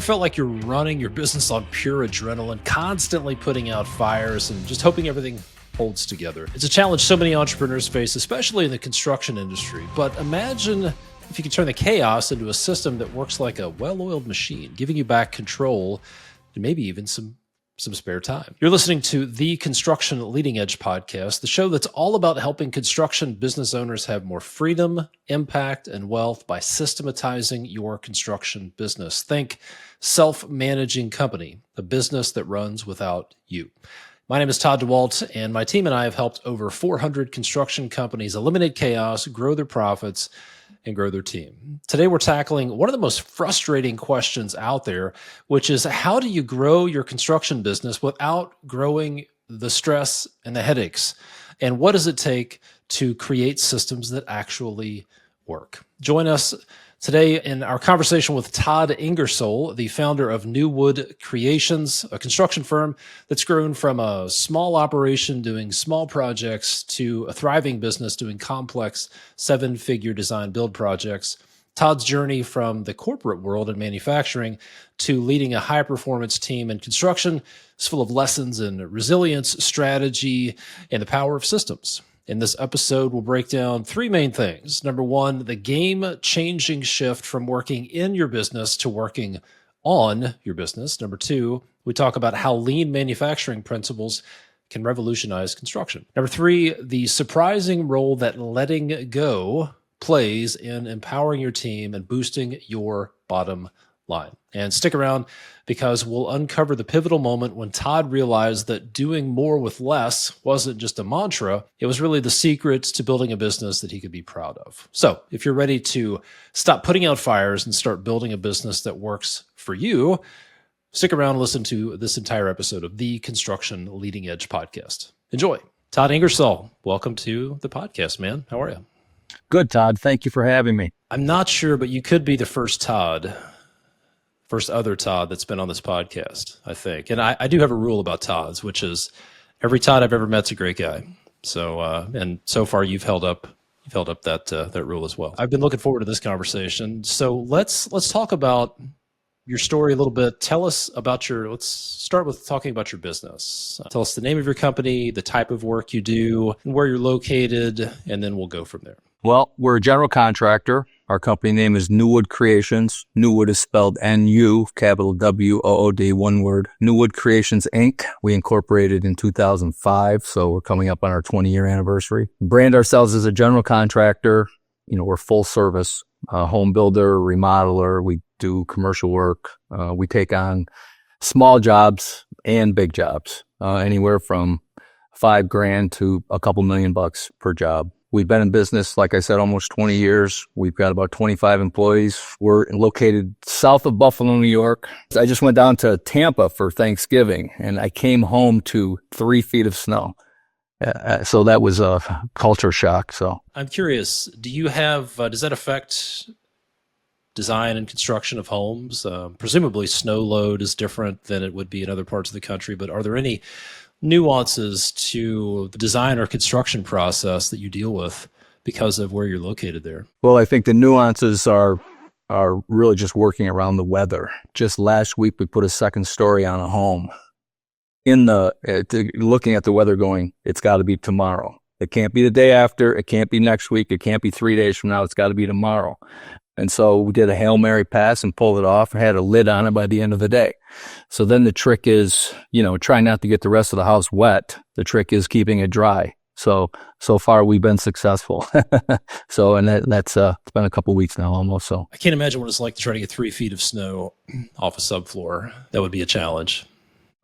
felt like you're running your business on pure adrenaline, constantly putting out fires and just hoping everything holds together? It's a challenge so many entrepreneurs face, especially in the construction industry. But imagine if you could turn the chaos into a system that works like a well-oiled machine, giving you back control and maybe even some spare time. You're listening to the Construction Leading Edge podcast, the show that's all about helping construction business owners have more freedom, impact, and wealth by systematizing your construction business. Think self-managing company, a business that runs without you. My name is Todd Dawalt, and my team and I have helped over 400 construction companies eliminate chaos, grow their profits, and grow their team. Today, we're tackling one of the most frustrating questions out there, which is how do you grow your construction business without growing the stress and the headaches? And what does it take to create systems that actually work? Join us today in our conversation with Tod Ingersoll, the founder of NuWood Creations, a construction firm that's grown from a small operation doing small projects to a thriving business doing complex seven-figure design build projects. Todd's journey from the corporate world in manufacturing to leading a high-performance team in construction is full of lessons in resilience, strategy, and the power of systems. In this episode, we'll break down three main things. Number one, the game-changing shift from working in your business to working on your business. Number two, we talk about how lean manufacturing principles can revolutionize construction. Number three, the surprising role that letting go plays in empowering your team and boosting your bottom line. And stick around because we'll uncover the pivotal moment when Todd realized that doing more with less wasn't just a mantra. It was really the secret to building a business that he could be proud of. So if you're ready to stop putting out fires and start building a business that works for you, stick around and listen to this entire episode of the Construction Leading Edge podcast. Enjoy. Tod Ingersoll, welcome to the podcast, man. How are you? Good, Todd. Thank you for having me. I'm not sure, but you could be the first other Todd that's been on this podcast, I think. And I do have a rule about Todds, which is every Todd I've ever met's a great guy. So, and so far you've held up that rule as well. I've been looking forward to this conversation. So let's talk about your story a little bit. Let's start with talking about your business. Tell us the name of your company, the type of work you do, and where you're located, and then we'll go from there. Well, we're a general contractor. Our company name is NuWood Creations. NuWood is spelled N-U, capital W-O-O-D, one word. NuWood Creations, Inc. We incorporated in 2005, so we're coming up on our 20-year anniversary. Brand ourselves as a general contractor. We're full service, home builder, remodeler. We do commercial work. We take on small jobs and big jobs, anywhere from $5,000 to a couple $1,000,000 per job. We've been in business, like I said, almost 20 years. We've got about 25 employees. We're located south of Buffalo, New York. I just went down to Tampa for Thanksgiving, and I came home to 3 feet of snow. So that was a culture shock. So I'm curious, do you have, does that affect design and construction of homes? Presumably snow load is different than it would be in other parts of the country, but are there any nuances to the design or construction process that you deal with because of where you're located there? Well, I think the nuances are really just working around the weather. Just last week, we put a second story on a home. Looking at the weather going, it's got to be tomorrow. It can't be the day after. It can't be next week. It can't be 3 days from now. It's got to be tomorrow. And so we did a Hail Mary pass and pulled it off and had a lid on it by the end of the day. So then the trick is, try not to get the rest of the house wet. The trick is keeping it dry. So far we've been successful. It's been a couple weeks now almost. So I can't imagine what it's like to try to get 3 feet of snow off a subfloor. That would be a challenge.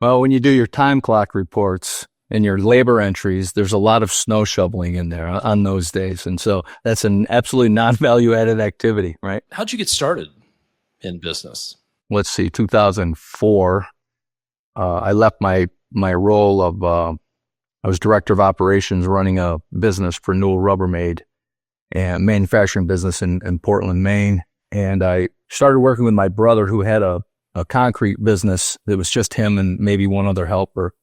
Well, when you do your time clock reports and your labor entries, there's a lot of snow shoveling in there on those days. And so that's an absolutely non-value added activity, right? How'd you get started in business? Let's see, 2004, I left my role of, I was director of operations running a business for Newell Rubbermaid and manufacturing business in Portland, Maine. And I started working with my brother who had a concrete business that was just him and maybe one other helper.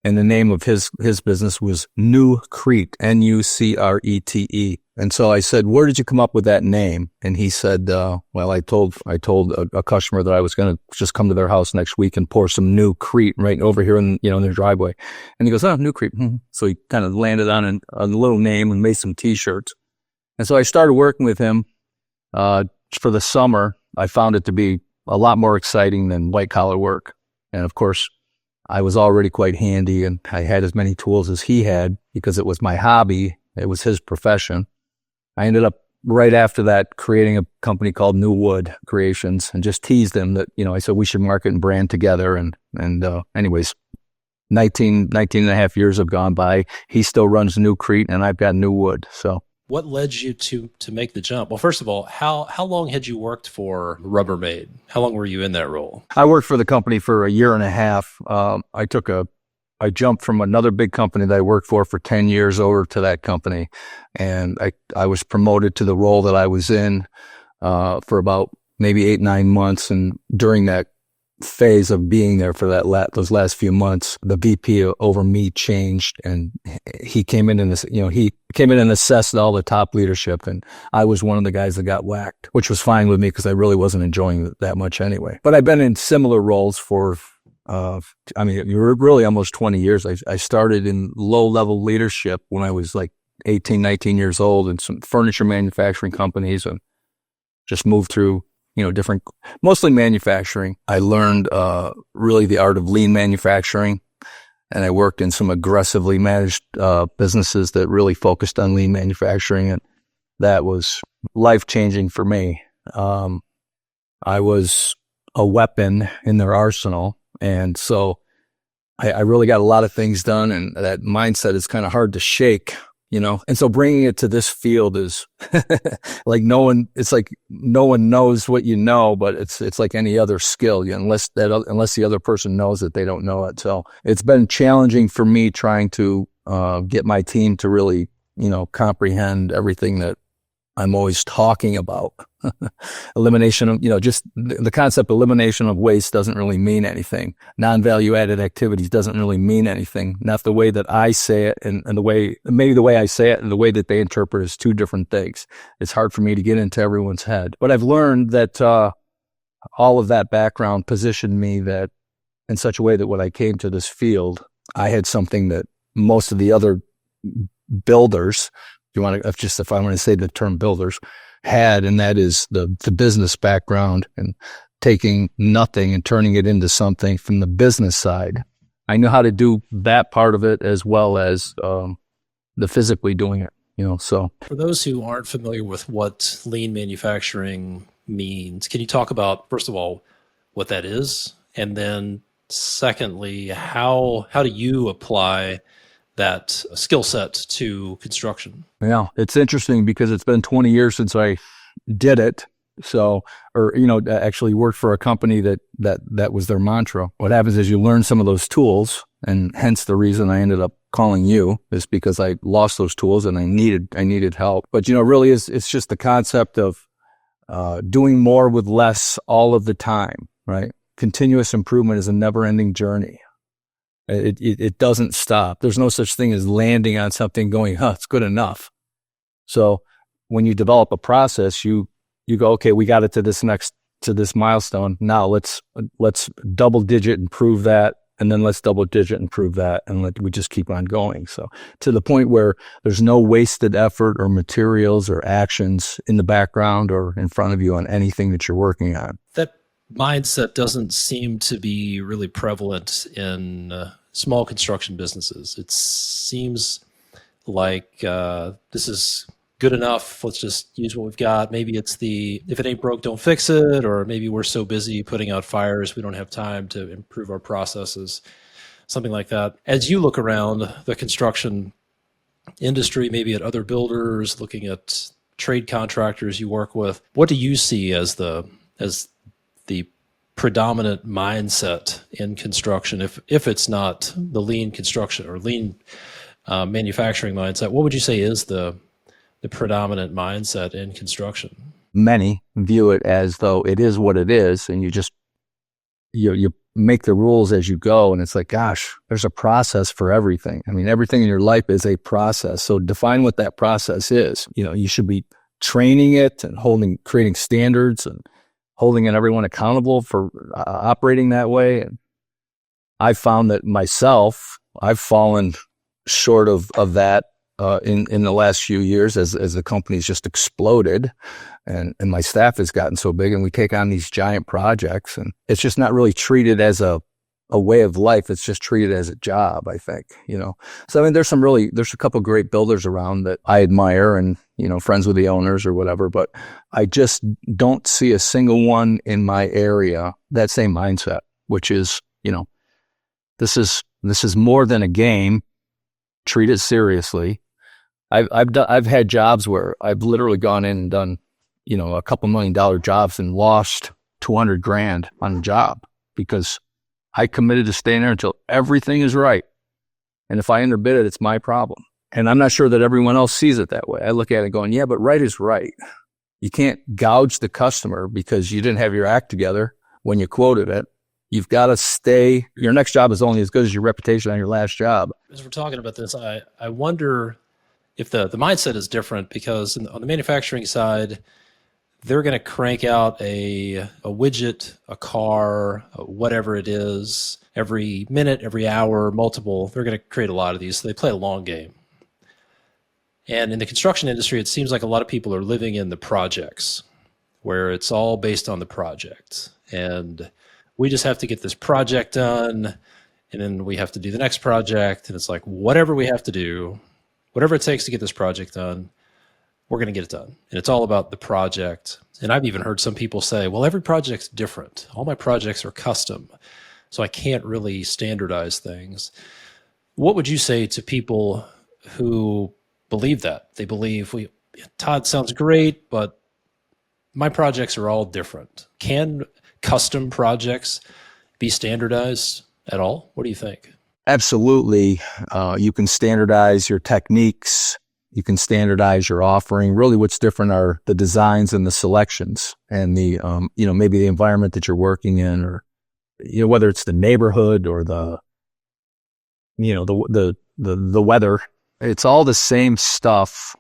And the name of his business was NuCrete, Nucrete. And so I said, where did you come up with that name? And he said, well, I told a customer that I was going to just come to their house next week and pour some NuCrete right over here in their driveway. And he goes, oh, NuCrete. So he kind of landed on a little name and made some T-shirts. And so I started working with him for the summer. I found it to be a lot more exciting than white collar work. And of course, I was already quite handy and I had as many tools as he had because it was my hobby. It was his profession. I ended up right after that creating a company called NuWood Creations and just teased him that, I said we should market and brand together. And anyways, 19 and a half years have gone by. He still runs NuCrete and I've got NuWood. So what led you to make the jump? Well, first of all, how long had you worked for Rubbermaid? How long were you in that role? I worked for the company for a year and a half. I jumped from another big company that I worked for 10 years over to that company. And I was promoted to the role that I was in for about maybe 8-9 months. And during that phase of being there for those last few months, the VP over me changed, and he came in and assessed all the top leadership, and I was one of the guys that got whacked, which was fine with me because I really wasn't enjoying it that much anyway. But I've been in similar roles for really almost 20 years. I started in low-level leadership when I was like 18, 19 years old in some furniture manufacturing companies and just moved through different, mostly manufacturing. I learned really the art of lean manufacturing, and I worked in some aggressively managed businesses that really focused on lean manufacturing, and that was life-changing for me. I was a weapon in their arsenal, and so I really got a lot of things done, and that mindset is kind of hard to shake. And so bringing it to this field is like no one knows what you know, but it's like any other skill, unless the other person knows it, they don't know it. So it's been challenging for me trying to get my team to really, comprehend everything that I'm always talking about. Elimination of, just the concept of elimination of waste doesn't really mean anything. Non-value added activities doesn't really mean anything. Not the way that I say it and the way I say it and the way that they interpret is two different things. It's hard for me to get into everyone's head. But I've learned that all of that background positioned me that in such a way that when I came to this field, I had something that most of the other builders, if I want to say the term builders, had, and that is the business background and taking nothing and turning it into something from the business side. I know how to do that part of it as well as the physically doing it, so. For those who aren't familiar with what lean manufacturing means, can you talk about, first of all, what that is? And then secondly, how do you apply that skill set to construction? Yeah, it's interesting because it's been 20 years since I did it. So, actually worked for a company that was their mantra. What happens is you learn some of those tools, and hence the reason I ended up calling you is because I lost those tools and I needed help. But, really it's just the concept of doing more with less all of the time, right? Continuous improvement is a never-ending journey. It doesn't stop. There's no such thing as landing on something going, it's good enough. So when you develop a process, you go, okay, we got it to this milestone. Now let's double digit improve that. And then let's double digit improve that. And we just keep on going. So to the point where there's no wasted effort or materials or actions in the background or in front of you on anything that you're working on. That mindset doesn't seem to be really prevalent in small construction businesses. It seems like this is good enough. Let's just use what we've got. Maybe it's if it ain't broke, don't fix it. Or maybe we're so busy putting out fires, we don't have time to improve our processes, something like that. As you look around the construction industry, maybe at other builders, looking at trade contractors you work with, what do you see as the predominant mindset in construction? If it's not the lean construction or lean manufacturing mindset, what would you say is the predominant mindset in construction? Many view it as though it is what it is, and you just you make the rules as you go. And it's like, gosh, there's a process for everything. I mean, everything in your life is a process. So define what that process is. You should be training it and creating standards and holding everyone accountable for operating that way. And I found that myself, I've fallen short of that in the last few years as the company's just exploded and my staff has gotten so big and we take on these giant projects and it's just not really treated as a way of life. It's just treated as a job, I think, So, I mean, there's a couple of great builders around that I admire and, friends with the owners or whatever, but I just don't see a single one in my area, that same mindset, which is, this is more than a game. Treat it seriously. I've had jobs where I've literally gone in and done, a couple $1 million jobs and lost $200,000 on a job because I committed to staying there until everything is right. And if I underbid it, it's my problem. And I'm not sure that everyone else sees it that way. I look at it going, yeah, but right is right. You can't gouge the customer because you didn't have your act together when you quoted it. You've got to stay. Your next job is only as good as your reputation on your last job. As we're talking about this, I wonder if the mindset is different because on the manufacturing side, they're going to crank out a widget, a car, whatever it is, every minute, every hour, multiple. They're going to create a lot of these. So they play a long game. And in the construction industry, it seems like a lot of people are living in the projects where it's all based on the project. And we just have to get this project done. And then we have to do the next project. And it's like, whatever we have to do, whatever it takes to get this project done, we're going to get it done. And it's all about the project. And I've even heard some people say, well, every project's different. All my projects are custom. So I can't really standardize things. What would you say to people who believe that? They believe, Todd sounds great, but my projects are all different. Can custom projects be standardized at all? What do you think? Absolutely. You can standardize your techniques. You can standardize your offering. Really what's different are the designs and the selections and the, maybe the environment that you're working in or, whether it's the neighborhood or the weather. It's all the same stuff.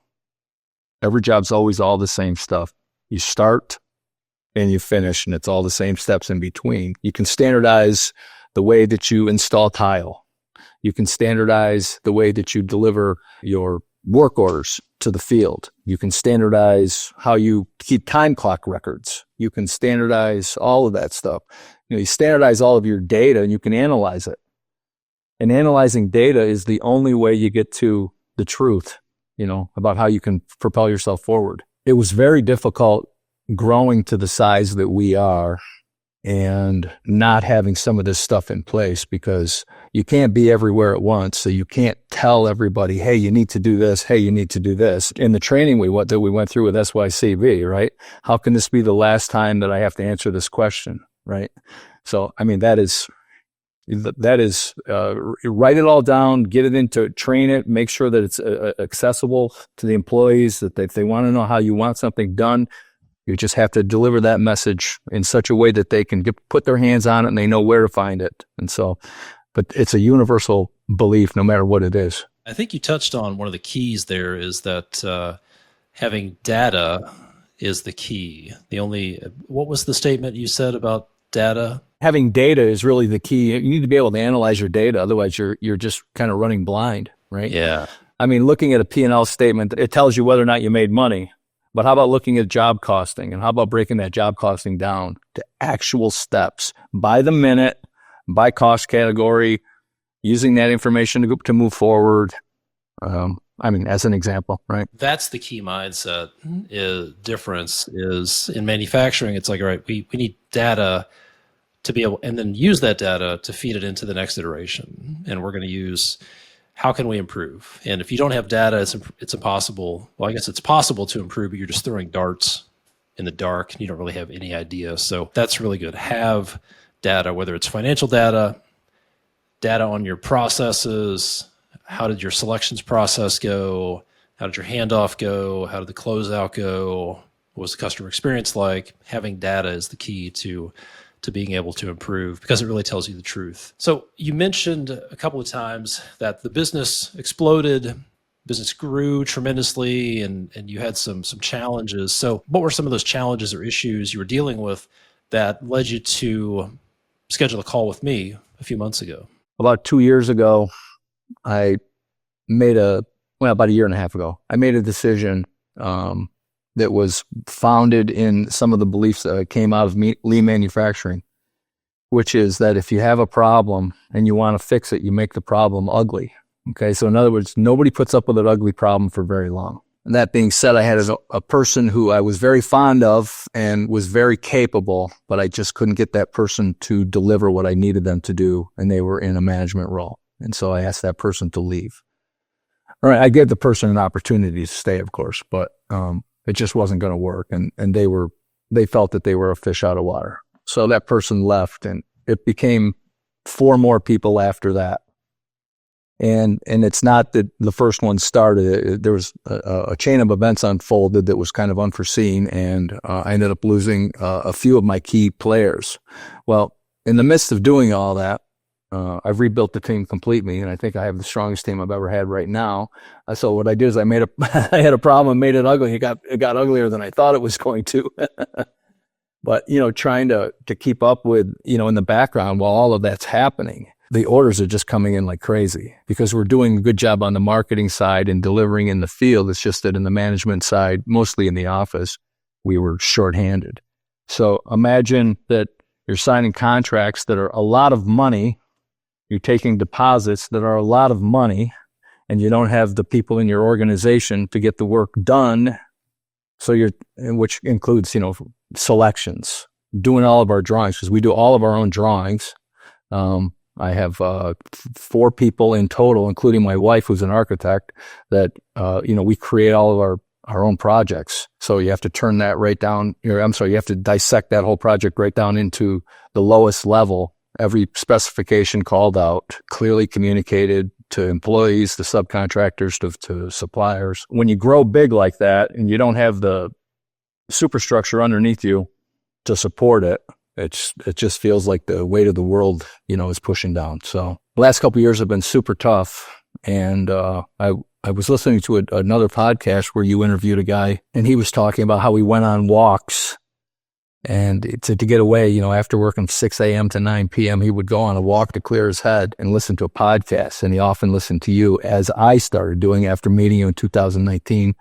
Every job's always all the same stuff. You start and you finish, and it's all the same steps in between. You can standardize the way that you install tile. You can standardize the way that you deliver your work orders to the field. You can standardize how you keep time clock records. You can standardize all of that stuff. You standardize all of your data and you can analyze it. And analyzing data is the only way you get to the truth, about how you can propel yourself forward. It was very difficult growing to the size that we are and not having some of this stuff in place because you can't be everywhere at once. So you can't tell everybody, hey, you need to do this. Hey, you need to do this. In the training we went through with SYCB, right? How can this be the last time that I have to answer this question, right? So, I mean, that is write it all down, get it into, train it, make sure that it's accessible to the employees, that if they want to know how you want something done, you just have to deliver that message in such a way that they can put their hands on it and they know where to find it. And so, but it's a universal belief no matter what it is. I think you touched on one of the keys there is that having data is the key. What was the statement you said about data? Having data is really the key. You need to be able to analyze your data. Otherwise, you're just kind of running blind, right? Yeah. I mean, looking at a P&L statement, it tells you whether or not you made money. But how about looking at job costing? And how about breaking that job costing down to actual steps by the minute, by cost category, using that information to move forward? As an example, right? That's the key mindset difference is in manufacturing. It's like, all right, we need data to be able, and then use that data to feed it into the next iteration. And we're going to use, how can we improve? And if you don't have data, it's impossible. Well, I guess it's possible to improve, but you're just throwing darts in the dark and you don't really have any idea. So that's really good. Have data, whether it's financial data on your processes. How did your selections process go? How did your handoff go? How did the closeout go? What was the customer experience like? Having data is the key to to being able to improve because it really tells you the truth. So you mentioned a couple of times that the business exploded, business grew tremendously, and you had some challenges. So what were some of those challenges or issues you were dealing with that led you to schedule a call with me a few months ago? About 2 years ago, I made about a year and a half ago, I made a decision that was founded in some of the beliefs that came out of lean manufacturing, which is that if you have a problem and you want to fix it, you make the problem ugly. Okay, so in other words, nobody puts up with an ugly problem for very long. And that being said, I had a person who I was very fond of and was very capable, but I just couldn't get that person to deliver what I needed them to do, and they were in a management role. And so I asked that person to leave. All right, I gave the person an opportunity to stay, of course, but it just wasn't going to work, and they felt that they were a fish out of water. So that person left, and it became 4 more people after that. And it's not that the first one started. There was a chain of events unfolded that was kind of unforeseen, and I ended up losing a few of my key players. Well, in the midst of doing all that, I've rebuilt the team completely, and I think I have the strongest team I've ever had right now. So what I did is I had a problem and made it ugly. It got uglier than I thought it was going to. But, trying to keep up with, in the background while all of that's happening, the orders are just coming in like crazy because we're doing a good job on the marketing side and delivering in the field. It's just that in the management side, mostly in the office, we were shorthanded. So imagine that you're signing contracts that are a lot of money. You're taking deposits that are a lot of money, and you don't have the people in your organization to get the work done. So which includes, selections, doing all of our drawings, because we do all of our own drawings. I have 4 people in total, including my wife, who's an architect, that, we create all of our own projects. So you have to turn that right down. You have to dissect that whole project right down into the lowest level. Every specification called out, clearly communicated to employees, to subcontractors, to suppliers. When you grow big like that and you don't have the superstructure underneath you to support it, it just feels like the weight of the world, is pushing down. So the last couple of years have been super tough. And I was listening to another podcast where you interviewed a guy, and he was talking about how he went on walks. And to get away, after working 6 a.m. to 9 p.m., he would go on a walk to clear his head and listen to a podcast. And he often listened to you, as I started doing after meeting you in 2019.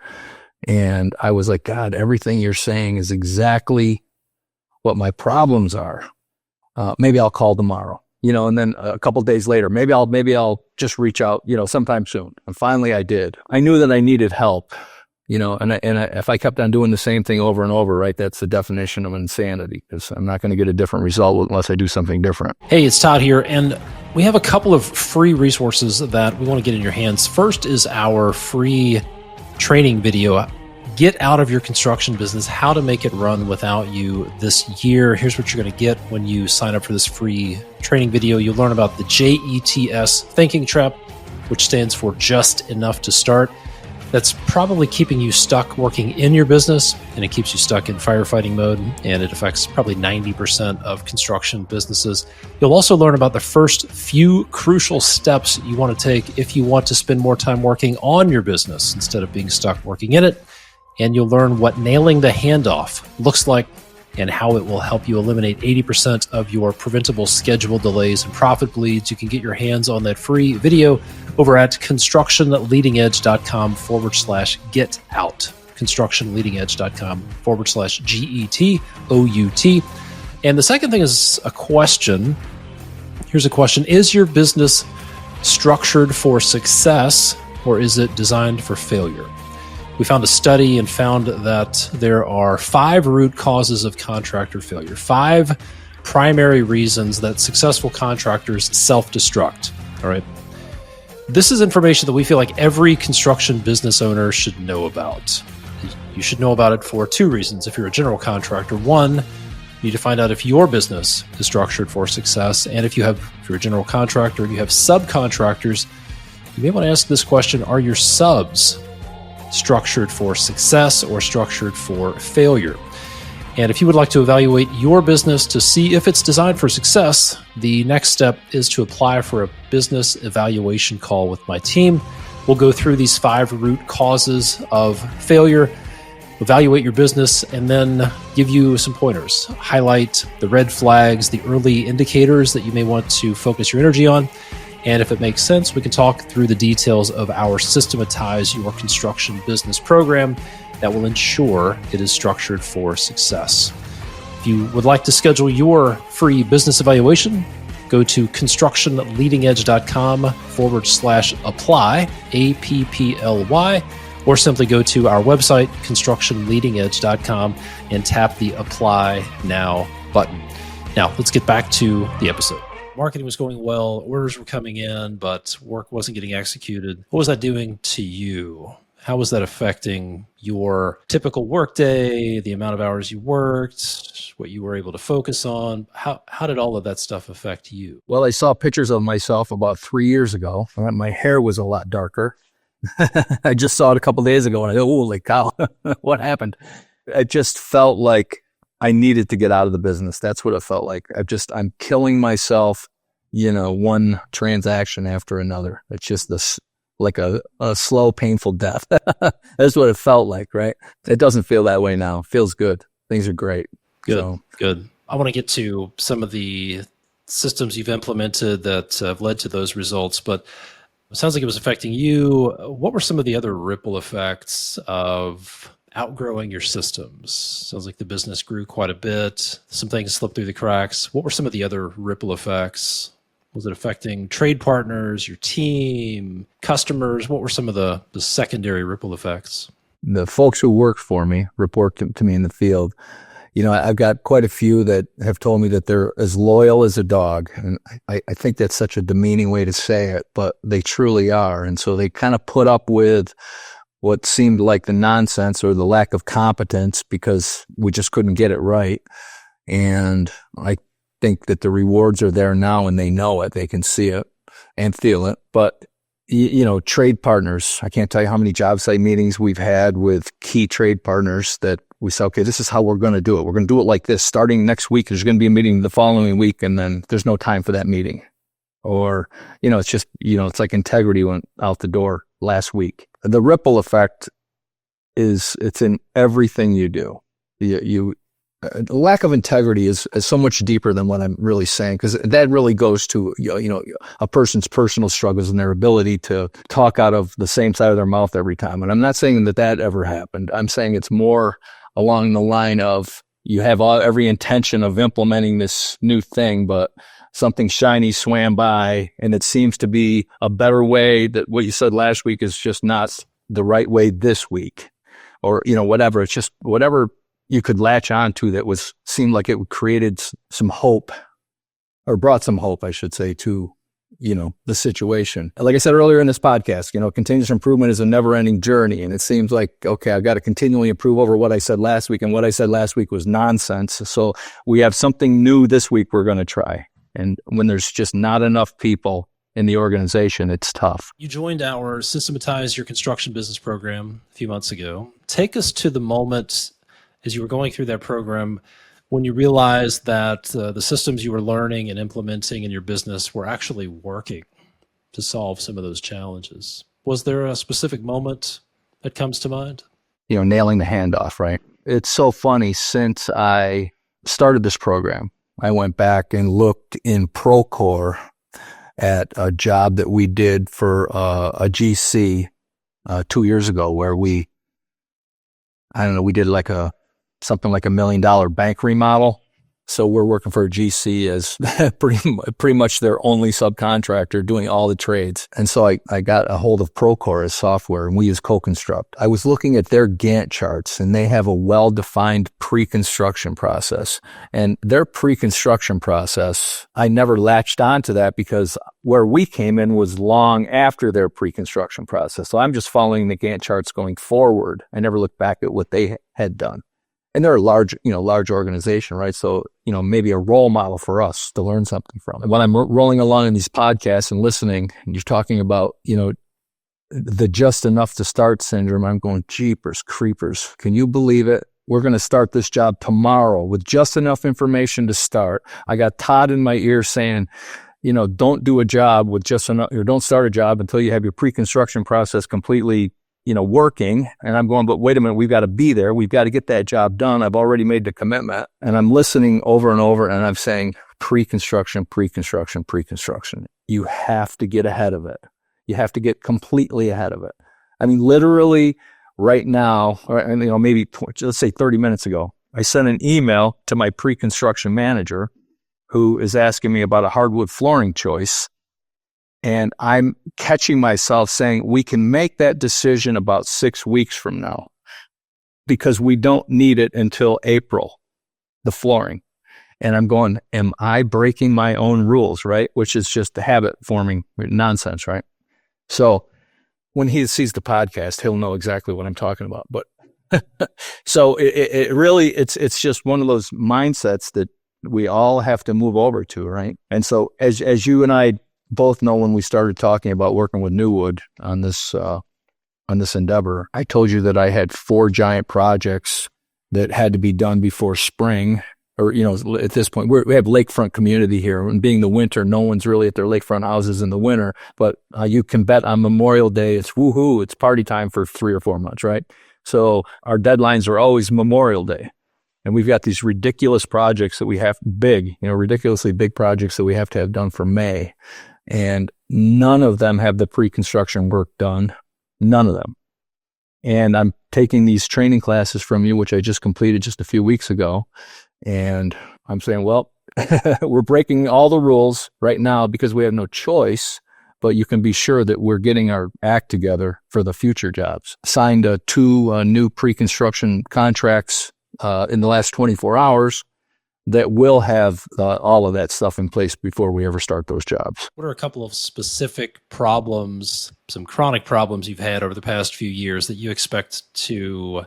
And I was like, God, everything you're saying is exactly what my problems are. Maybe I'll call tomorrow, and then a couple of days later, maybe I'll just reach out, sometime soon. And finally I did. I knew that I needed help. If I kept on doing the same thing over and over, right, that's the definition of insanity, because I'm not going to get a different result unless I do something different. Hey, it's Todd here, and we have a couple of free resources that we want to get in your hands. First is our free training video, Get Out of Your Construction Business, How to Make It Run Without You this year. Here's what you're going to get when you sign up for this free training video. You'll learn about the JETS thinking trap, which stands for just enough to start. That's probably keeping you stuck working in your business, and it keeps you stuck in firefighting mode, and it affects probably 90% of construction businesses. You'll also learn about the first few crucial steps you want to take if you want to spend more time working on your business instead of being stuck working in it. And you'll learn what nailing the handoff looks like and how it will help you eliminate 80% of your preventable schedule delays and profit bleeds. You can get your hands on that free video over at constructionleadingedge.com/get out. constructionleadingedge.com/GETOUT. And the second thing is a question. Here's a question. Is your business structured for success, or is it designed for failure? We found a study and found that there are 5 root causes of contractor failure, 5 primary reasons that successful contractors self-destruct. All right. This is information that we feel like every construction business owner should know about. You should know about it for 2 reasons. If you're a general contractor, 1, you need to find out if your business is structured for success. And if you're a general contractor and you have subcontractors, you may want to ask this question: are your subs structured for success or structured for failure? And if you would like to evaluate your business to see if it's designed for success, the next step is to apply for a business evaluation call with my team. We'll go through these 5 root causes of failure, evaluate your business, and then give you some pointers. Highlight the red flags, the early indicators that you may want to focus your energy on. And if it makes sense, we can talk through the details of our Systematize Your Construction Business program that will ensure it is structured for success. If you would like to schedule your free business evaluation, go to constructionleadingedge.com/apply, APPLY, or simply go to our website, constructionleadingedge.com, and tap the Apply Now button. Now, let's get back to the episode. Marketing was going well, orders were coming in, but work wasn't getting executed. What was that doing to you? How was that affecting your typical workday, the amount of hours you worked, what you were able to focus on? How did all of that stuff affect you? Well, I saw pictures of myself about 3 years ago. My hair was a lot darker. I just saw it a couple of days ago and I go, holy cow, what happened? It just felt like I needed to get out of the business. That's what it felt like. I'm killing myself, one transaction after another. It's just like a slow, painful death. That's what it felt like, right? It doesn't feel that way now. It feels good. Things are great. Good. I want to get to some of the systems you've implemented that have led to those results, but it sounds like it was affecting you. What were some of the other ripple effects of outgrowing your systems? Sounds like the business grew quite a bit. Some things slipped through the cracks. What were some of the other ripple effects? Was it affecting trade partners, your team, customers? What were some of the secondary ripple effects? The folks who work for me report to me in the field. I've got quite a few that have told me that they're as loyal as a dog. And I think that's such a demeaning way to say it, but they truly are. And so they kind of put up with what seemed like the nonsense or the lack of competence because we just couldn't get it right. And I think that the rewards are there now and they know it. They can see it and feel it. But, trade partners, I can't tell you how many job site meetings we've had with key trade partners that we say, okay, this is how we're going to do it. We're going to do it like this. Starting next week, there's going to be a meeting the following week, and then there's no time for that meeting. Or, it's just, it's like integrity went out the door last week. The ripple effect it's in everything you do. Lack of integrity is so much deeper than what I'm really saying, because that really goes to, a person's personal struggles and their ability to talk out of the same side of their mouth every time. And I'm not saying that ever happened. I'm saying it's more along the line of you have every intention of implementing this new thing, but something shiny swam by and it seems to be a better way, that what you said last week is just not the right way this week, or, whatever. It's just whatever you could latch on to that seemed like it created some hope, or brought some hope, I should say, to, the situation. Like I said earlier in this podcast, continuous improvement is a never ending journey. And it seems like, okay, I've got to continually improve over what I said last week. And what I said last week was nonsense. So we have something new this week we're going to try. And when there's just not enough people in the organization, it's tough. You joined our Systematize Your Construction Business program a few months ago. Take us to the moment as you were going through that program when you realized that the systems you were learning and implementing in your business were actually working to solve some of those challenges. Was there a specific moment that comes to mind? Nailing the handoff, right? It's so funny. Since I started this program, I went back and looked in Procore at a job that we did for a GC 2 years ago, where we did something like $1 million bank remodel. So we're working for a GC as pretty much their only subcontractor doing all the trades. And so I got a hold of Procore as software, and we use CoConstruct. I was looking at their Gantt charts, and they have a well-defined pre-construction process. And their pre-construction process, I never latched onto that because where we came in was long after their pre-construction process. So I'm just following the Gantt charts going forward. I never looked back at what they had done. And they're a large organization, right? So, maybe a role model for us to learn something from. And when I'm rolling along in these podcasts and listening, and you're talking about, the just enough to start syndrome, I'm going, jeepers creepers. Can you believe it? we're going to start this job tomorrow with just enough information to start. I got Todd in my ear saying, don't do a job with just enough, or don't start a job until you have your pre-construction process completely, working. And I'm going, but wait a minute, we've got to be there. We've got to get that job done. I've already made the commitment. And I'm listening over and over, and I'm saying pre-construction, pre-construction, pre-construction. You have to get ahead of it. You have to get completely ahead of it. I mean, literally right now, or maybe let's say 30 minutes ago, I sent an email to my pre-construction manager who is asking me about a hardwood flooring choice. And I'm catching myself saying, we can make that decision about 6 weeks from now because we don't need it until April, the flooring. And I'm going, am I breaking my own rules, right? Which is just the habit forming nonsense, right? So when he sees the podcast, he'll know exactly what I'm talking about. But so it really, it's just one of those mindsets that we all have to move over to, right? And so as you and I both know, when we started talking about working with NuWood on this endeavor, I told you that I had 4 giant projects that had to be done before spring. Or, at this point, we have lakefront community here, and being the winter, no one's really at their lakefront houses in the winter, but you can bet on Memorial Day, it's woohoo, it's party time for 3 or 4 months, right? So our deadlines are always Memorial Day. And we've got these ridiculous projects that we have ridiculously big projects that we have to have done for May. And none of them have the pre-construction work done. None of them. And I'm taking these training classes from you, which I just completed just a few weeks ago. And I'm saying, well, we're breaking all the rules right now because we have no choice, but you can be sure that we're getting our act together for the future jobs. Signed 2 new pre-construction contracts in the last 24 hours that will have all of that stuff in place before we ever start those jobs. What are a couple of specific problems, some chronic problems you've had over the past few years that you expect to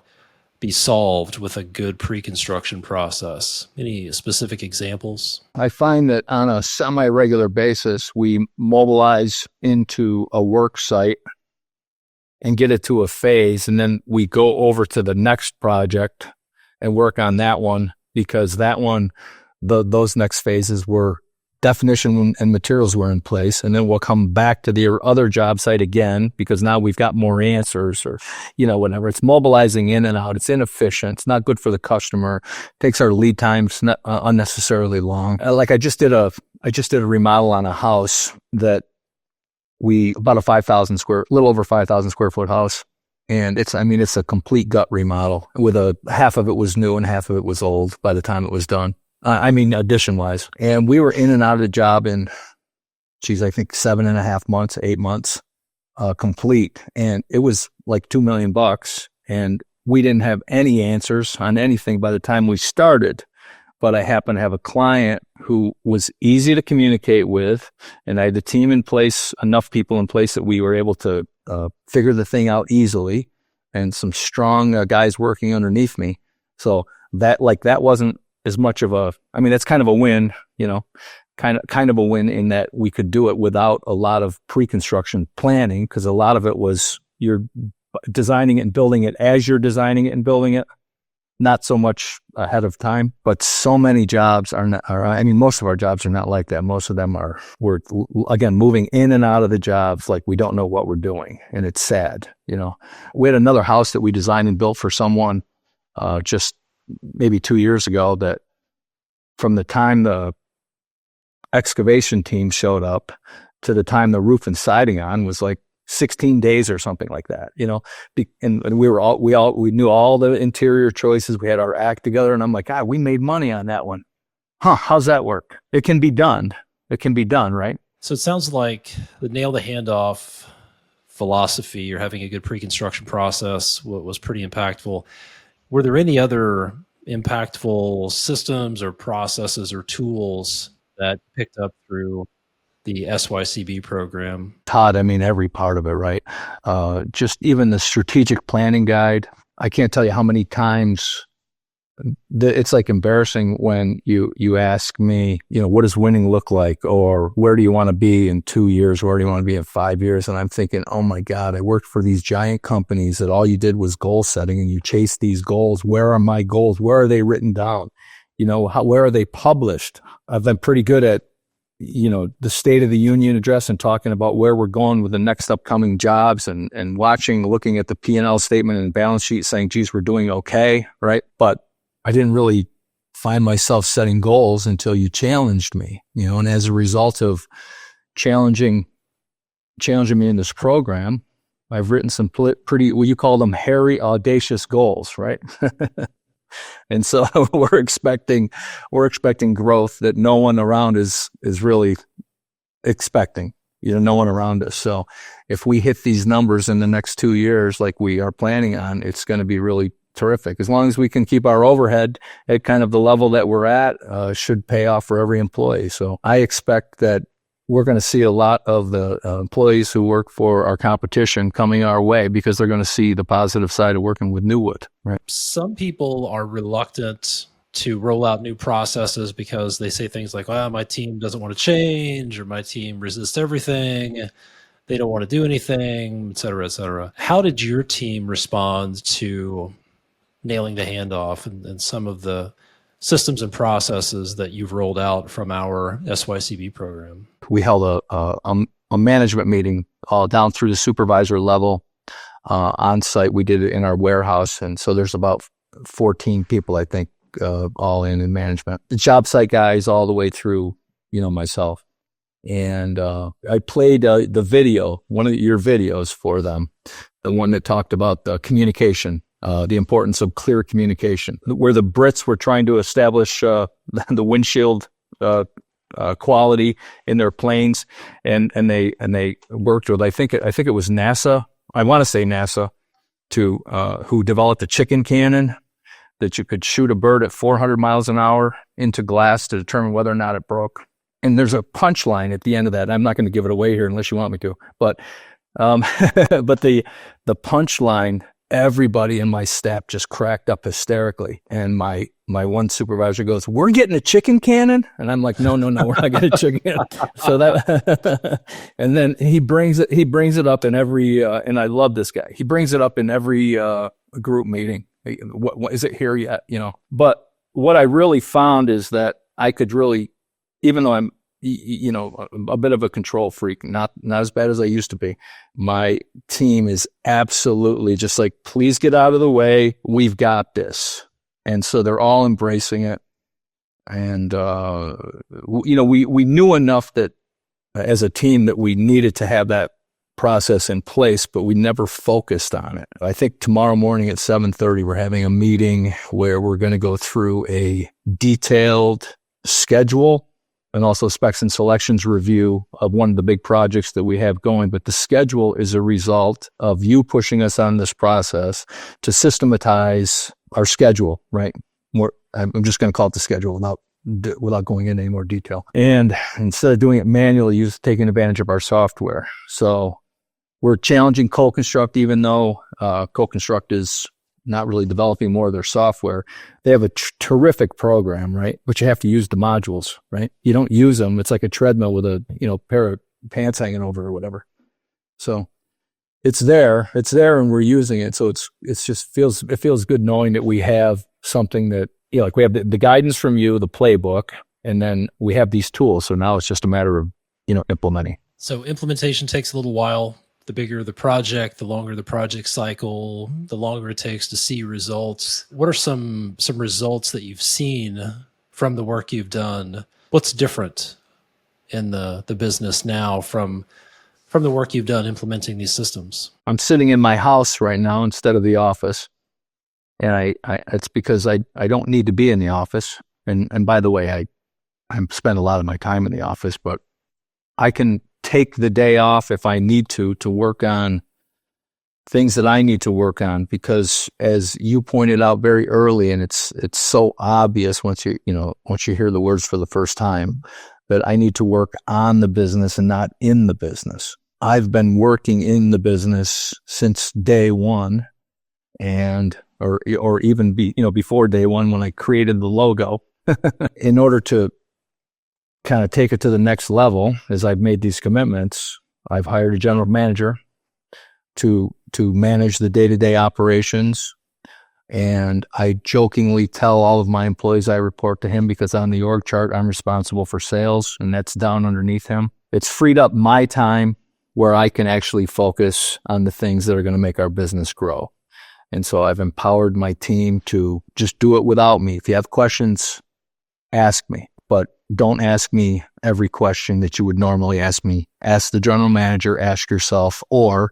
be solved with a good pre-construction process? Any specific examples? I find that on a semi-regular basis, we mobilize into a work site and get it to a phase, and then we go over to the next project and work on that one, because that one, those next phases were definition and materials were in place. And then we'll come back to the other job site again, because now we've got more answers, or, whatever. It's mobilizing in and out. It's inefficient. It's not good for the customer. It takes our lead times unnecessarily long. Like I just did a remodel on a house that about a little over 5,000 square foot house. And it's a complete gut remodel with half of it was new and half of it was old by the time it was done. Addition wise. And we were in and out of the job in, I think 7.5 months, 8 months, complete. And it was like $2 million. And we didn't have any answers on anything by the time we started. But I happened to have a client who was easy to communicate with. And I had the team in place, enough people in place that we were able to figure the thing out easily, and some strong guys working underneath me. So that wasn't as much of that's kind of a win, kind of a win in that we could do it without a lot of pre-construction planning, because a lot of it was you're designing it and building it as you're designing it and building it, not so much ahead of time. But so many jobs most of our jobs are not like that. Most of them we're again moving in and out of the jobs like we don't know what we're doing, and it's sad. We had another house that we designed and built for someone just maybe 2 years ago, that from the time the excavation team showed up to the time the roof and siding on was like 16 days or something like that, and we knew all the interior choices. We had our act together, and I'm like, God, we made money on that one. How's that work? It can be done. It can be done, right? So it sounds like the nail the handoff philosophy, or having a good pre-construction process, was pretty impactful. Were there any other impactful systems or processes or tools that picked up through the SYCB program? Todd, every part of it, right? Just even the strategic planning guide. I can't tell you how many times it's like embarrassing when you ask me, what does winning look like, or where do you want to be in 2 years, where do you want to be in 5 years? And I'm thinking, oh my God, I worked for these giant companies that all you did was goal setting, and you chased these goals. Where are my goals? Where are they written down? Where are they published? I've been pretty good at the State of the Union address and talking about where we're going with the next upcoming jobs, and looking at the P&L statement and balance sheet saying, geez, we're doing okay, right? But I didn't really find myself setting goals until you challenged me, and as a result of challenging me in this program, I've written some pretty, well, you call them hairy, audacious goals, right? And so we're expecting growth that no one around is really expecting, no one around us. So if we hit these numbers in the next 2 years, like we are planning on, it's going to be really terrific. As long as we can keep our overhead at kind of the level that we're at, should pay off for every employee. So I expect that we're going to see a lot of the employees who work for our competition coming our way, because they're going to see the positive side of working with NuWood. Right. Some people are reluctant to roll out new processes because they say things like, well, my team doesn't want to change, or my team resists everything. They don't want to do anything, et cetera, et cetera. How did your team respond to nailing the handoff and some of the systems and processes that you've rolled out from our SYCB program? We held a management meeting all down through the supervisor level on site. We did it in our warehouse. And so there's about 14 people, I think, all in management. The job site guys all the way through, myself. And I played the video, one of your videos for them, the one that talked about the communication, the importance of clear communication, where the Brits were trying to establish the windshield quality in their planes, and they worked with, I think it was NASA. I want to say NASA, who developed a chicken cannon that you could shoot a bird at 400 miles an hour into glass to determine whether or not it broke. And there's a punchline at the end of that. I'm not going to give it away here unless you want me to, but but the punchline, everybody in my staff just cracked up hysterically. And my one supervisor goes, "We're getting a chicken cannon?" And I'm like, no, we're not getting a chicken cannon. So that, and then he brings it up in every, and I love this guy. He brings it up in every group meeting. What is it here yet? But what I really found is that I could really, even though I'm, a bit of a control freak, not as bad as I used to be, my team is absolutely just like, please get out of the way. We've got this. And so they're all embracing it. And, we knew enough that as a team that we needed to have that process in place, but we never focused on it. I think tomorrow morning at 7:30, we're having a meeting where we're going to go through a detailed schedule and also specs and selections review of one of the big projects that we have going. But the schedule is a result of you pushing us on this process to systematize our schedule, right? I'm just going to call it the schedule without going into any more detail. And instead of doing it manually, taking advantage of our software. So we're challenging CoConstruct, even though CoConstruct is not really developing more of their software. They have a terrific program, right? But you have to use the modules, right? You don't use them. It's like a treadmill with a pair of pants hanging over or whatever. So it's there, and we're using it. So it feels good knowing that we have something that, like we have the guidance from you, the playbook, and then we have these tools. So now it's just a matter of implementing. So implementation takes a little while. The bigger the project, the longer the project cycle, the longer it takes to see results. What are some results that you've seen from the work you've done? What's different in the business now from the work you've done implementing these systems? I'm sitting in my house right now instead of the office. And it's because I don't need to be in the office. And by the way, I spend a lot of my time in the office, but I can take the day off if I need to work on things that I need to work on, because as you pointed out very early, and it's so obvious once you hear the words for the first time, that I need to work on the business and not in the business. I've been working in the business since day one, and or even before day one when I created the logo. In order to kind of take it to the next level, as I've made these commitments, I've hired a general manager to manage the day-to-day operations. And I jokingly tell all of my employees I report to him because on the org chart, I'm responsible for sales, and that's down underneath him. It's freed up my time where I can actually focus on the things that are going to make our business grow. And so I've empowered my team to just do it without me. If you have questions, ask me, but don't ask me every question that you would normally ask me. Ask the general manager, ask yourself, or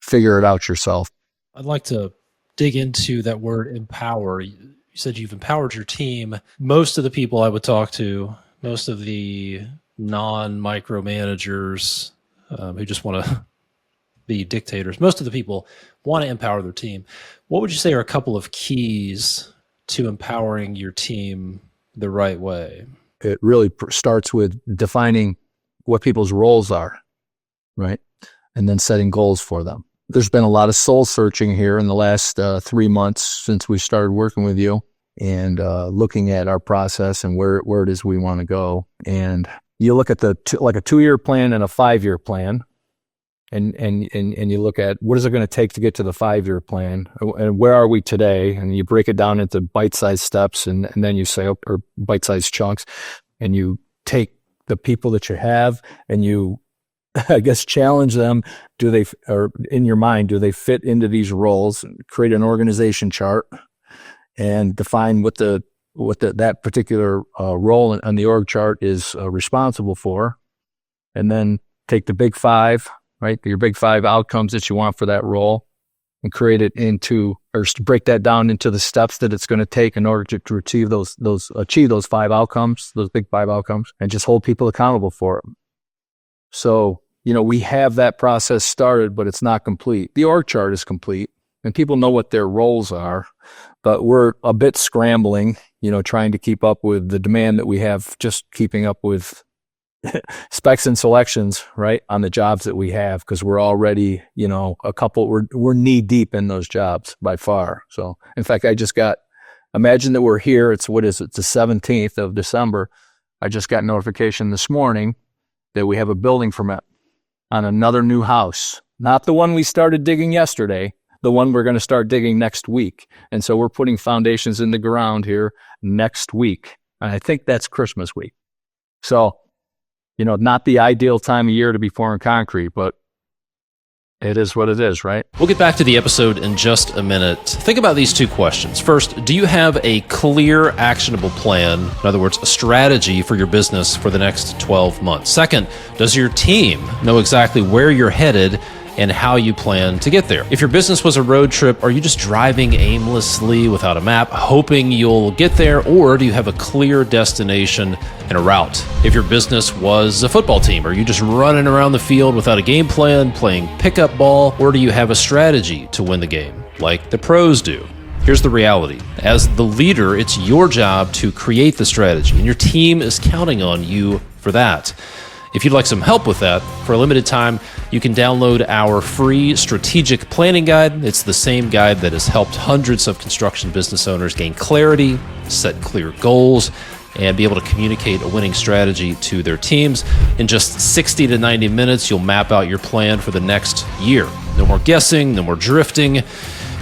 figure it out yourself. I'd like to dig into that word empower. You said you've empowered your team. Most of the people I would talk to, most of the non-micromanagers who just want to be dictators, most of the people want to empower their team. What would you say are a couple of keys to empowering your team the right way? It really starts with defining what people's roles are, right? And then setting goals for them. There's been a lot of soul searching here in the last 3 months since we started working with you and looking at our process and where it is we want to go. And you look at like a 2-year plan and a 5-year plan, and you look at what is it going to take to get to the 5-year plan and where are we today? And you break it down into bite-sized steps and then you say, or bite-sized chunks, and you take the people that you have and you, I guess, challenge them. Or in your mind, do they fit into these roles? Create an organization chart and define what that particular role on the org chart is responsible for. And then take the big 5, right? Your big 5 outcomes that you want for that role and create it or break that down into the steps that it's going to take in order to achieve those 5 outcomes, those big 5 outcomes, and just hold people accountable for them. So, we have that process started, but it's not complete. The org chart is complete and people know what their roles are, but we're a bit scrambling, trying to keep up with the demand that we have, just keeping up with specs and selections, right, on the jobs that we have, because we're already, we're knee deep in those jobs by far. So, in fact, imagine that we're here. It's the 17th of December. I just got notification this morning that we have a building permit on another new house, not the one we started digging yesterday, the one we're going to start digging next week. And so we're putting foundations in the ground here next week. And I think that's Christmas week. So, not the ideal time of year to be pouring concrete, but it is what it is, right? We'll get back to the episode in just a minute. Think about these 2 questions. First, do you have a clear, actionable plan? In other words, a strategy for your business for the next 12 months. Second, does your team know exactly where you're headed and how you plan to get there? If your business was a road trip, are you just driving aimlessly without a map, hoping you'll get there, or do you have a clear destination and a route? If your business was a football team, are you just running around the field without a game plan, playing pickup ball, or do you have a strategy to win the game, like the pros do? Here's the reality. As the leader, it's your job to create the strategy, and your team is counting on you for that. If you'd like some help with that, for a limited time, you can download our free strategic planning guide. It's the same guide that has helped hundreds of construction business owners gain clarity, set clear goals, and be able to communicate a winning strategy to their teams. In just 60 to 90 minutes, you'll map out your plan for the next year. No more guessing, no more drifting.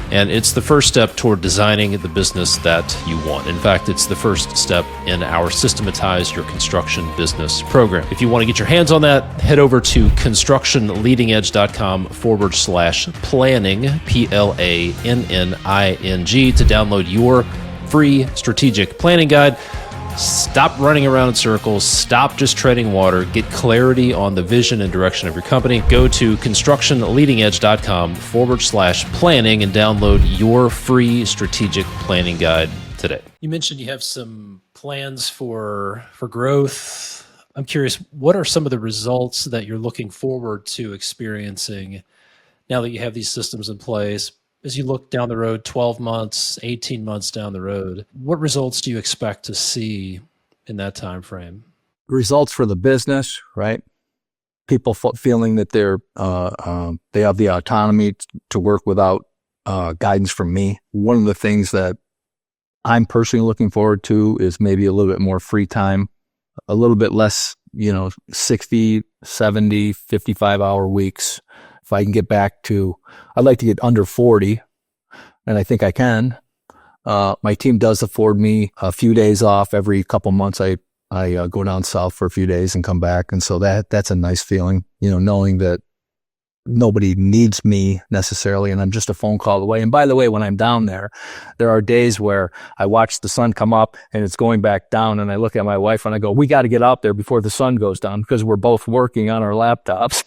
And it's the first step toward designing the business that you want. In fact, it's the first step in our Systematize Your Construction Business program. If you want to get your hands on that, head over to constructionleadingedge.com/planning, PLANNING, to download your free strategic planning guide. Stop running around in circles. Stop just treading water. Get clarity on the vision and direction of your company. Go to constructionleadingedge.com/planning and download your free strategic planning guide today. You mentioned you have some plans for growth. I'm curious, what are some of the results that you're looking forward to experiencing now that you have these systems in place? As you look down the road, 12 months, 18 months down the road, what results do you expect to see in that time frame? Results for the business, right? People feeling that they have the autonomy to work without guidance from me. One of the things that I'm personally looking forward to is maybe a little bit more free time, a little bit less, 60, 70, 55-hour weeks. If I can get back to, I'd like to get under 40, and I think I can. My team does afford me a few days off every couple months. I go down south for a few days and come back. And so that's a nice feeling, knowing that nobody needs me necessarily, and I'm just a phone call away. And by the way, when I'm down there are days where I watch the sun come up and it's going back down, and I look at my wife and I go, we got to get out there before the sun goes down, because we're both working on our laptops.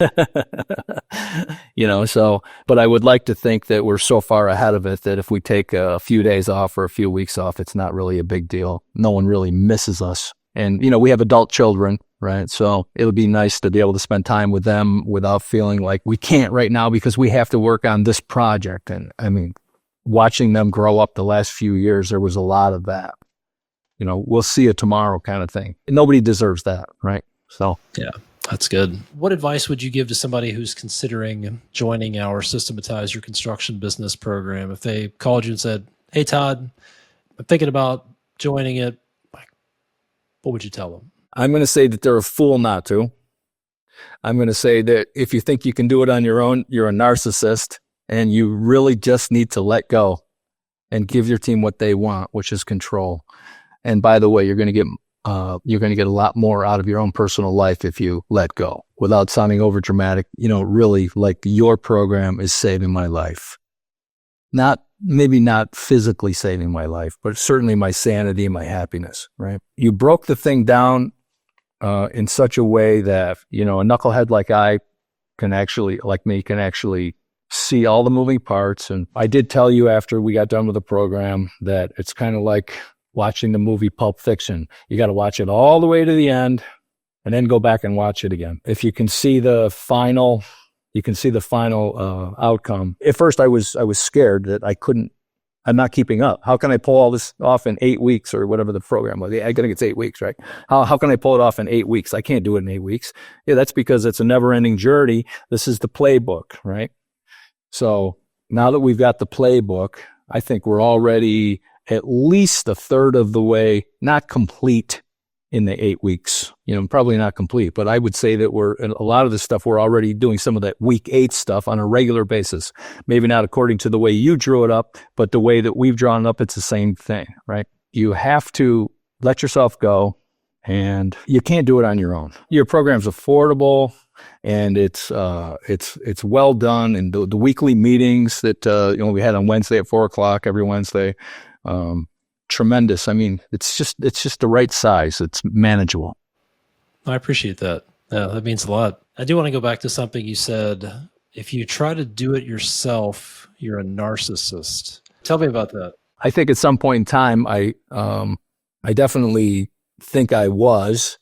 But I would like to think that we're so far ahead of it that if we take a few days off or a few weeks off, it's not really a big deal. No one really misses us. And, we have adult children, right? So it'll be nice to be able to spend time with them without feeling like we can't right now because we have to work on this project. And I mean, watching them grow up the last few years, there was a lot of that. We'll see you tomorrow kind of thing. Nobody deserves that, right? So, yeah, that's good. What advice would you give to somebody who's considering joining our Systematize Your Construction Business program? If they called you and said, hey, Todd, I'm thinking about joining it, what would you tell them? I'm going to say that they're a fool not to. I'm going to say that if you think you can do it on your own, you're a narcissist, and you really just need to let go and give your team what they want, which is control. And by the way, you're going to get a lot more out of your own personal life if you let go, without sounding over dramatic. Really, like, your program is saving my life. Maybe not physically saving my life, but certainly my sanity and my happiness, right? You broke the thing down in such a way that, a knucklehead like me can actually see all the moving parts. And I did tell you after we got done with the program that it's kind of like watching the movie Pulp Fiction. You got to watch it all the way to the end and then go back and watch it again. If you can see the final outcome. At first, I was scared that I'm not keeping up. How can I pull all this off in 8 weeks, or whatever the program was? I think it's 8 weeks, right? How can I pull it off in 8 weeks? I can't do it in 8 weeks. Yeah, that's because it's a never-ending journey. This is the playbook, right? So now that we've got the playbook, I think we're already at least a third of the way, not complete in the 8 weeks, probably not complete, but I would say that a lot of the stuff, we're already doing some of that week 8 stuff on a regular basis. Maybe not according to the way you drew it up, but the way that we've drawn it up, it's the same thing, right? You have to let yourself go, and you can't do it on your own. Your program's affordable, and it's well done. And the weekly meetings that, we had on Wednesday at 4:00 every Wednesday, tremendous. I mean, it's just the right size. It's manageable. I appreciate that. Yeah, that means a lot. I do want to go back to something you said. If you try to do it yourself, you're a narcissist. Tell me about that. I think at some point in time, I definitely think I was.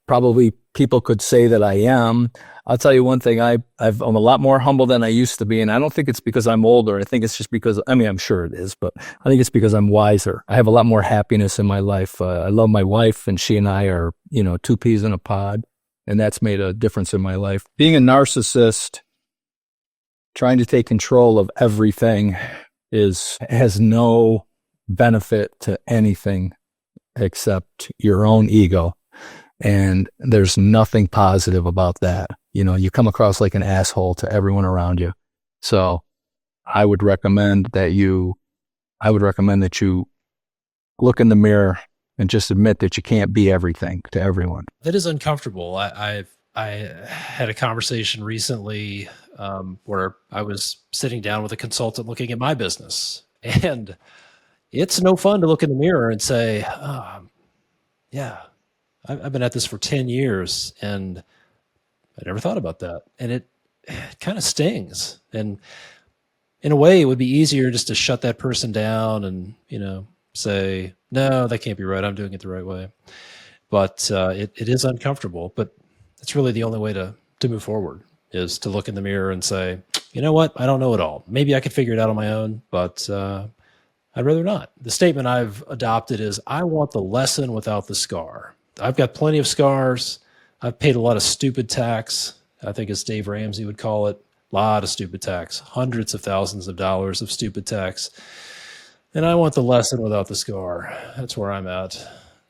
Probably people could say that I am. I'll tell you one thing, I'm a lot more humble than I used to be, and I don't think it's because I'm older. I think it's just because, I'm sure it is, but I think it's because I'm wiser. I have a lot more happiness in my life. I love my wife, and she and I are, 2 peas in a pod, and that's made a difference in my life. Being a narcissist, trying to take control of everything has no benefit to anything except your own ego. And there's nothing positive about that. You come across like an asshole to everyone around you. So I would recommend that you look in the mirror and just admit that you can't be everything to everyone. That is uncomfortable. I had a conversation recently where I was sitting down with a consultant looking at my business, and it's no fun to look in the mirror and say, yeah, I've been at this for 10 years and I never thought about that. And it kind of stings. And in a way, it would be easier just to shut that person down and, say, no, that can't be right. I'm doing it the right way. But it is uncomfortable. But it's really the only way to move forward, is to look in the mirror and say, you know what? I don't know it all. Maybe I could figure it out on my own, but I'd rather not. The statement I've adopted is, I want the lesson without the scar. I've got plenty of scars. I've paid a lot of stupid tax, I think as Dave Ramsey would call it. A lot of stupid tax, hundreds of thousands of dollars of stupid tax. And I want the lesson without the scar. That's where I'm at.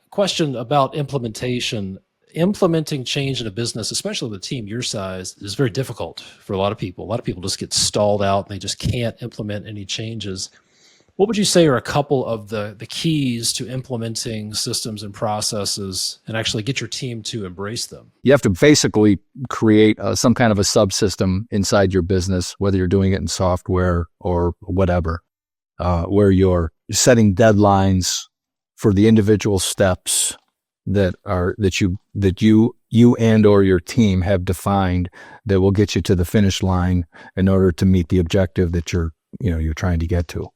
Question about implementation. Implementing change in a business, especially with a team your size, is very difficult for a lot of people. A lot of people just get stalled out and they just can't implement any changes. What would you say are a couple of the keys to implementing systems and processes and actually get your team to embrace them? You have to basically create some kind of a subsystem inside your business, whether you're doing it in software or whatever, where you're setting deadlines for the individual steps that you and or your team have defined that will get you to the finish line in order to meet the objective that you're trying to get to.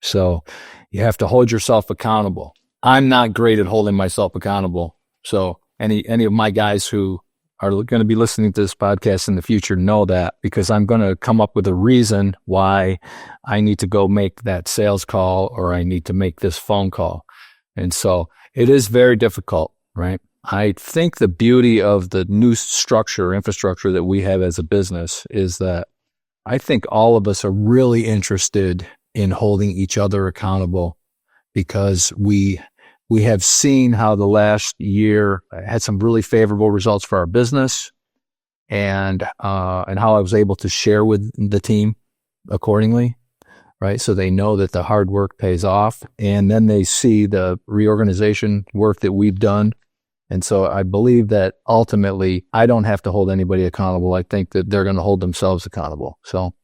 So you have to hold yourself accountable. I'm not great at holding myself accountable. So any of my guys who are going to be listening to this podcast in the future know that, because I'm going to come up with a reason why I need to go make that sales call or I need to make this phone call. And so it is very difficult, right? I think the beauty of the new infrastructure that we have as a business is that I think all of us are really interested in holding each other accountable, because we have seen how the last year had some really favorable results for our business, and how I was able to share with the team accordingly, right? So they know that the hard work pays off, and then they see the reorganization work that we've done. And so I believe that ultimately I don't have to hold anybody accountable. I think that they're going to hold themselves accountable. So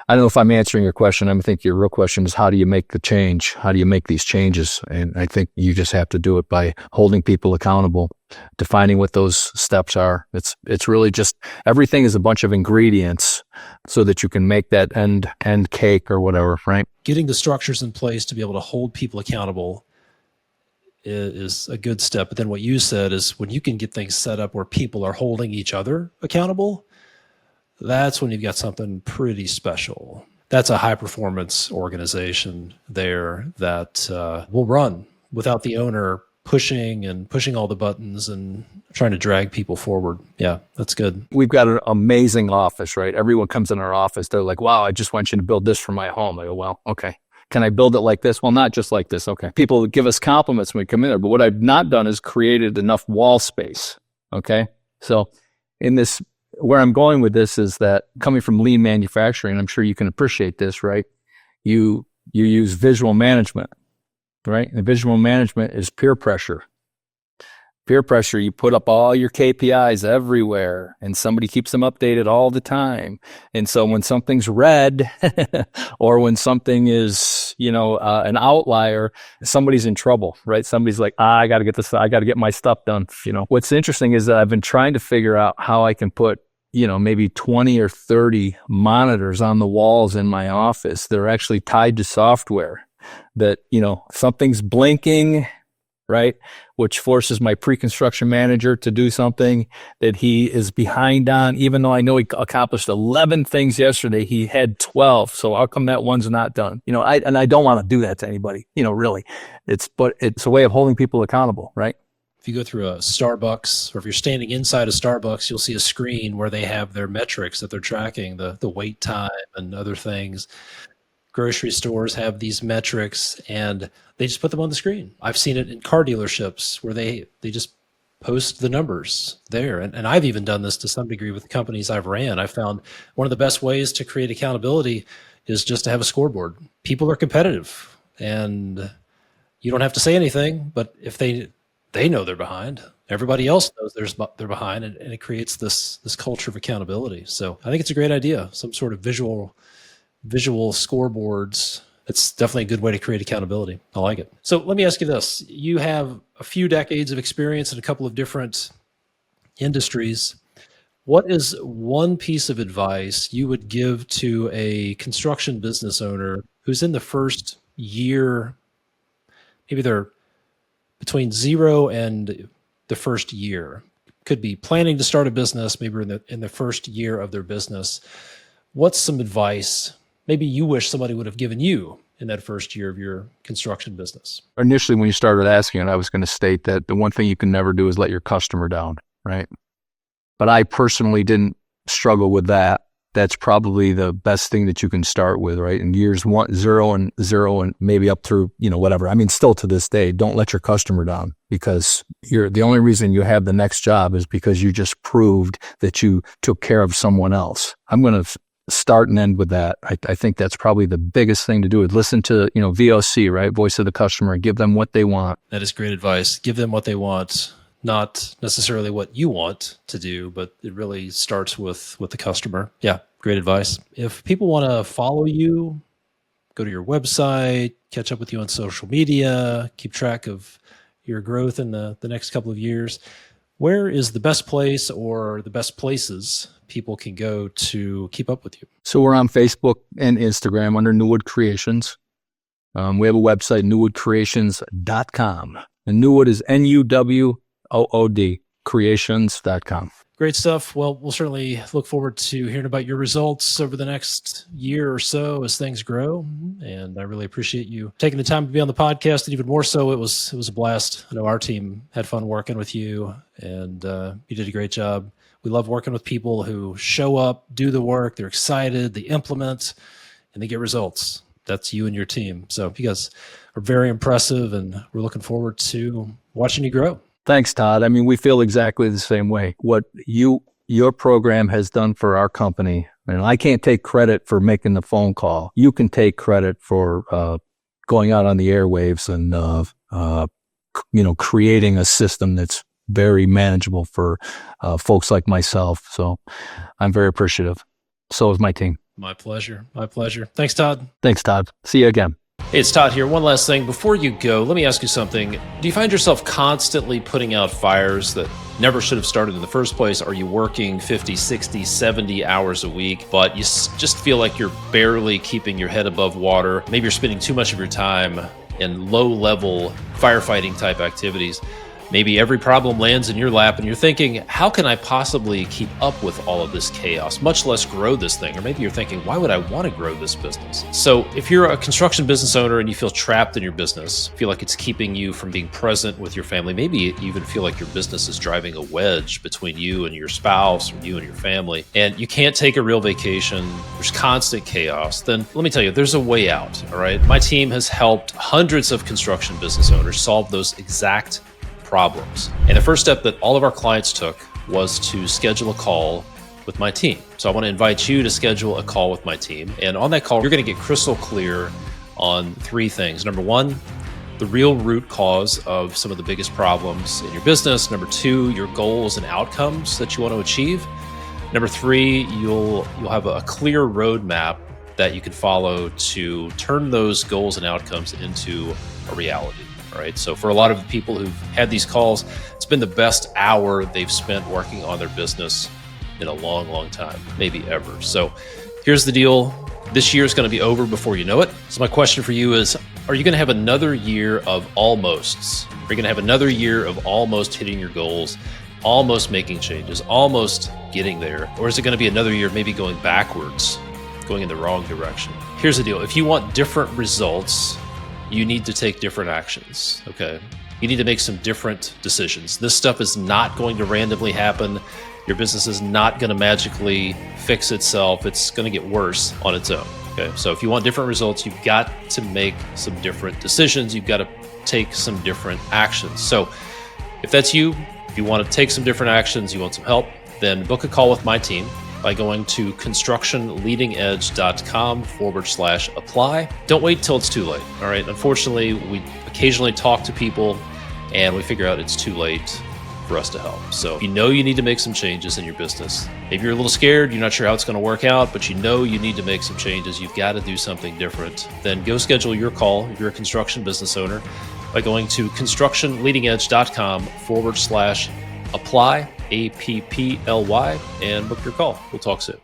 I don't know if I'm answering your question. I think your real question is, how do you make the change? How do you make these changes? And I think you just have to do it by holding people accountable, defining what those steps are. It's really just, everything is a bunch of ingredients so that you can make that end cake or whatever, right? Getting the structures in place to be able to hold people accountable is a good step. But then what you said is, when you can get things set up where people are holding each other accountable, that's when you've got something pretty special. That's a high performance organization there that will run without the owner pushing all the buttons and trying to drag people forward. Yeah, that's good. We've got an amazing office, right? Everyone comes in our office. They're like, wow, I just want you to build this for my home. I go, well, okay. Can I build it like this? Well, not just like this. Okay. People give us compliments when we come in there, but what I've not done is created enough wall space. Okay. So where I'm going with this is that, coming from lean manufacturing, I'm sure you can appreciate this, right? You use visual management, right? And visual management is peer pressure. Peer pressure, you put up all your KPIs everywhere, and somebody keeps them updated all the time. And so when something's red or when something is, an outlier, somebody's in trouble, right? Somebody's like, I got to get this, I got to get my stuff done. What's interesting is that I've been trying to figure out how I can put, maybe 20 or 30 monitors on the walls in my office. They're actually tied to software that, something's blinking, right? Which forces my pre-construction manager to do something that he is behind on. Even though I know he accomplished 11 things yesterday, he had 12. So how come that one's not done? I don't want to do that to anybody, really. But it's a way of holding people accountable, right? If you go through a Starbucks, or if you're standing inside a Starbucks, you'll see a screen where they have their metrics that they're tracking, the wait time and other things. Grocery stores have these metrics and they just put them on the screen. I've seen it in car dealerships where they just post the numbers there. And I've even done this to some degree with the companies I've ran. I found one of the best ways to create accountability is just to have a scoreboard. People are competitive and you don't have to say anything, but if they know they're behind, everybody else knows they're behind, and it creates this culture of accountability. So I think it's a great idea. Some sort of visual scoreboards. It's definitely a good way to create accountability. I like it. So let me ask you this. You have a few decades of experience in a couple of different industries. What is one piece of advice you would give to a construction business owner who's in the first year? Maybe they're between 0 and the first year. Could be planning to start a business, maybe in the first year of their business. What's some advice maybe you wish somebody would have given you in that first year of your construction business? Initially, when you started asking it, I was going to state that the one thing you can never do is let your customer down, right? But I personally didn't struggle with that that's probably the best thing that you can start with, right? In years 0 and maybe up through, whatever. I mean, still to this day, don't let your customer down, because the only reason you have the next job is because you just proved that you took care of someone else. I'm going to start and end with that. I think that's probably the biggest thing to do, is listen to, VOC, right? Voice of the customer, give them what they want. That is great advice. Give them what they want. Not necessarily what you want to do, but it really starts with the customer. Yeah, great advice. If people want to follow you, go to your website, catch up with you on social media, keep track of your growth in the next couple of years, where is the best place or the best places people can go to keep up with you? So we're on Facebook and Instagram under NuWood Creations. We have a website, NuWoodCreations.com. And NuWood is NuWood, creations.com. Great stuff. Well, we'll certainly look forward to hearing about your results over the next year or so as things grow. And I really appreciate you taking the time to be on the podcast. And even more so, it was a blast. I know our team had fun working with you, and you did a great job. We love working with people who show up, do the work, they're excited, they implement, and they get results. That's you and your team. So you guys are very impressive, and we're looking forward to watching you grow. Thanks, Todd. I mean, we feel exactly the same way. What your program has done for our company, and I can't take credit for making the phone call. You can take credit for going out on the airwaves and creating a system that's very manageable for folks like myself. So I'm very appreciative. So is my team. My pleasure. My pleasure. Thanks, Todd. Thanks, Todd. See you again. Hey, it's Todd here. One last thing. Before you go, let me ask you something. Do you find yourself constantly putting out fires that never should have started in the first place? Are you working 50, 60, 70 hours a week, but you just feel like you're barely keeping your head above water? Maybe you're spending too much of your time in low-level firefighting type activities. Maybe every problem lands in your lap and you're thinking, how can I possibly keep up with all of this chaos, much less grow this thing? Or maybe you're thinking, why would I want to grow this business? So if you're a construction business owner and you feel trapped in your business, feel like it's keeping you from being present with your family, maybe you even feel like your business is driving a wedge between you and your spouse or you and your family, and you can't take a real vacation, there's constant chaos, then let me tell you, there's a way out, all right? My team has helped hundreds of construction business owners solve those exact problems. And the first step that all of our clients took was to schedule a call with my team. So I want to invite you to schedule a call with my team. And on that call, you're going to get crystal clear on three things. Number one, the real root cause of some of the biggest problems in your business. Number two, your goals and outcomes that you want to achieve. Number three, you'll have a clear roadmap that you can follow to turn those goals and outcomes into a reality. All right. So for a lot of the people who've had these calls, it's been the best hour they've spent working on their business in a long, long time, maybe ever. So here's the deal. This year is going to be over before you know it. So my question for you is, are you going to have another year of almosts? Are you going to have another year of almost hitting your goals, almost making changes, almost getting there? Or is it going to be another year maybe going backwards, going in the wrong direction? Here's the deal. If you want different results, you need to take different actions, okay? You need to make some different decisions. This stuff is not going to randomly happen. Your business is not going to magically fix itself. It's going to get worse on its own, okay? So if you want different results, you've got to make some different decisions. You've got to take some different actions. So if that's you, if you want to take some different actions, you want some help, then book a call with my team by going to constructionleadingedge.com/apply. Don't wait till it's too late, all right? Unfortunately, we occasionally talk to people and we figure out it's too late for us to help. So if you know you need to make some changes in your business, maybe you're a little scared, you're not sure how it's gonna work out, but you know you need to make some changes, you've got to do something different, then go schedule your call if you're a construction business owner by going to constructionleadingedge.com/apply, APPLY, and book your call. We'll talk soon.